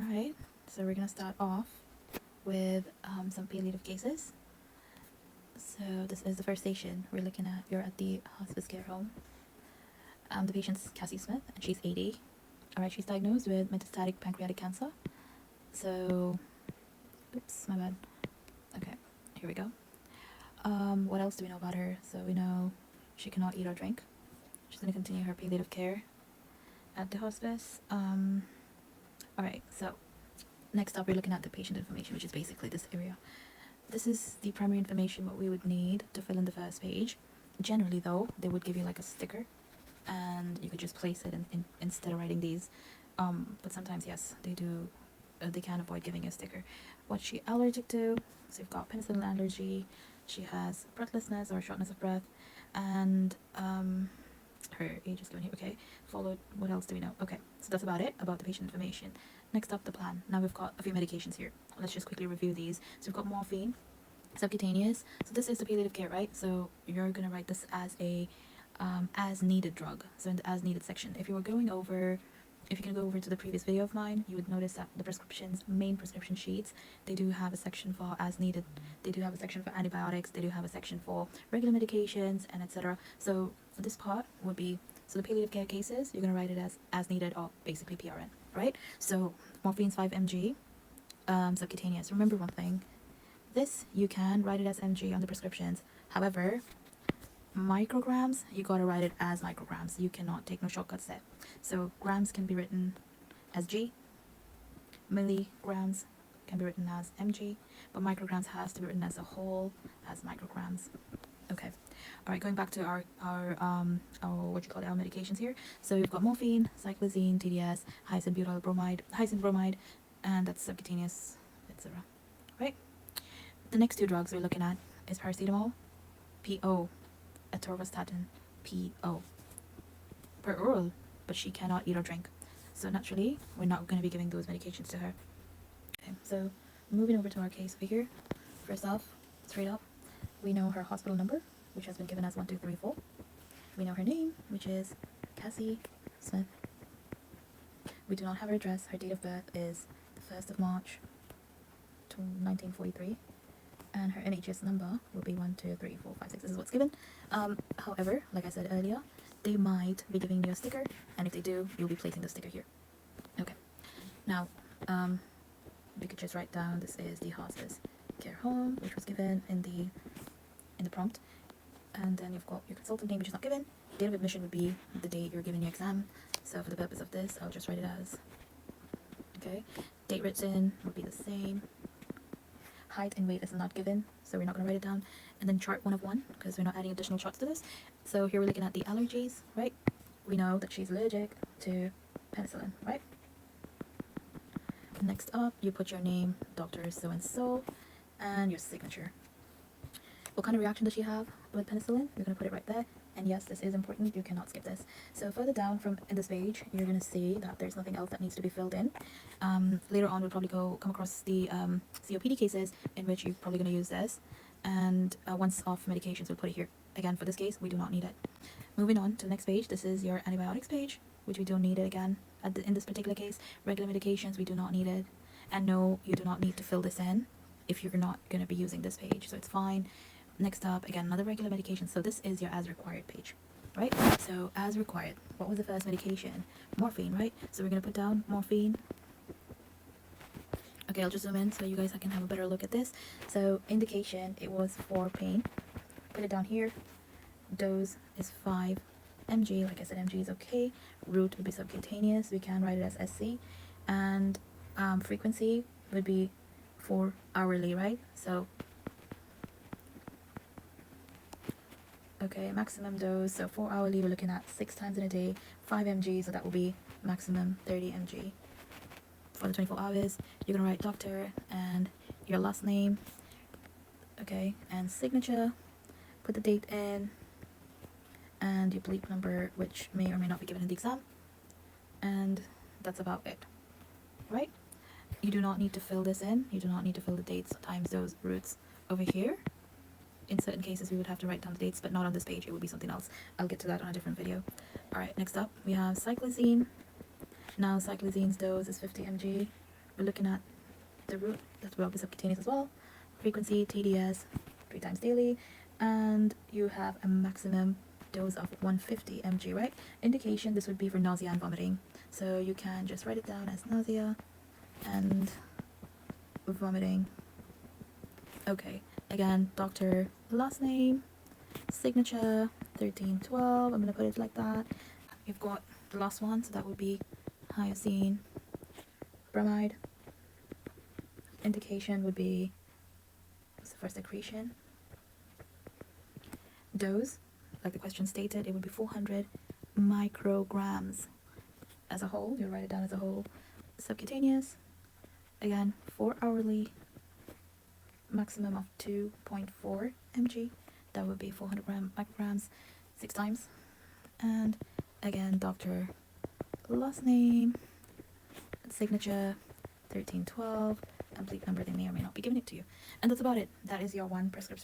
Alright, so we're gonna start off with some palliative cases. So this is the first station we're looking at. You're at the hospice care home. The patient's Cassie Smith, and she's 80. Alright, she's diagnosed with metastatic pancreatic cancer. So, oops, my bad. Okay, here we go. What else do we know about her? So we know she cannot eat or drink. She's gonna continue her palliative care at the hospice. Alright, so next up we're looking at the patient information, which is basically this area. This is the primary information what we would need to fill in the first page. Generally though, they would give you like a sticker and you could just place it in instead of writing these. But sometimes yes, they do, they can avoid giving you a sticker. What's she allergic to? So you've got penicillin allergy, she has breathlessness or shortness of breath, and her age is given here. Okay, followed, what else do we know? Okay, so that's about it about the patient information. Next up, the plan. Now we've got a few medications here. Let's just quickly review these. So we've got morphine, subcutaneous. So this is the palliative care, right? So you're gonna write this as a as needed drug. So in the as needed section, if you can go over to the previous video of mine, you would notice that the prescriptions, main prescription sheets, they do have a section for as needed. They do have a section for antibiotics. They do have a section for regular medications and etc. So this part would be, so the palliative care cases, you're gonna write it as needed, or basically PRN, right? So morphine's 5 mg, subcutaneous. Remember one thing, this you can write it as mg on the prescriptions. However, micrograms, you gotta write it as micrograms. You cannot take no shortcuts there. So grams can be written as G, milligrams can be written as mg, but micrograms has to be written as a whole, as micrograms. Okay, all right, going back to our our medications here. So we've got morphine, cyclizine, TDS, hyoscine bromide, and that's subcutaneous, etc. Right. The next two drugs we're looking at is paracetamol, PO, atorvastatin, PO, per oral, but she cannot eat or drink. So naturally, we're not going to be giving those medications to her. Okay, so moving over to our case over here. First off, straight up, we know her hospital number, which has been given as 1234. We know her name, which is Cassie Smith. We do not have her address. Her date of birth is the 1st of March 1943. And her NHS number will be 123456. This is what's given. However, like I said earlier, they might be giving you a sticker, and if they do, you'll be placing the sticker here. Okay. Now, we could just write down this is the hospice care home, which was given in the prompt, and then you've got your consultant name, which is not given. Date of admission would be the date you're giving your exam. So for the purpose of this, I'll just write it as, okay. Date written would be the same. Height and weight is not given, so we're not going to write it down. And then chart 1 of 1, because we're not adding additional charts to this. So here we're looking at the allergies, right? We know that she's allergic to penicillin, right? Next up, you put your name, Dr. So-and-so, and your signature. What kind of reaction does she have with penicillin? You're going to put it right there. And yes, this is important. You cannot skip this. So further down from in this page, you're going to see that there's nothing else that needs to be filled in. Later on, we'll probably come across the COPD cases in which you're probably going to use this. And once off medications, we'll put it here. Again, for this case, we do not need it. Moving on to the next page, this is your antibiotics page, which we don't need it again. In this particular case, regular medications, we do not need it. And no, you do not need to fill this in if you're not going to be using this page. So it's fine. Next up, again, another regular medication. So this is your as required page, right? So as required, what was the first medication? Morphine, right? So we're going to put down morphine. Okay, I'll just zoom in so you guys can have a better look at this. So indication, it was for pain. Put it down here. Dose is 5 mg. Like I said, mg is okay. Route would be subcutaneous. We can write it as SC. And frequency would be 4 hourly, right? So okay, maximum dose, so 4 hourly, we're looking at 6 times in a day, 5 mg, so that will be maximum 30 mg. For the 24 hours, you're gonna write doctor and your last name, okay, and signature, put the date in, and your bleep number, which may or may not be given in the exam, and that's about it, right? You do not need to fill this in, you do not need to fill the dates, times, those routes over here. In certain cases, we would have to write down the dates, but not on this page. It would be something else. I'll get to that on a different video. All right, next up, we have cyclizine. Now, cyclizine's dose is 50 mg. we're looking at the route that will be subcutaneous as well. Frequency, TDS, 3 times daily, and you have a maximum dose of 150 mg, right? Indication, this would be for nausea and vomiting. So you can just write it down as nausea and vomiting. Okay, again, doctor last name, signature, 1312. I'm gonna put it like that. You've got the last one, so that would be hyoscine bromide. Indication would be, what's the first secretion? Dose, like the question stated, it would be 400 micrograms as a whole. You'll write it down as a whole. Subcutaneous, again, 4 hourly, maximum of 2.4 mg. That would be 400 micrograms 6 times. And again, doctor last name, signature, 1312, complete number. They may or may not be giving it to you. And that's about it. That is your one prescription.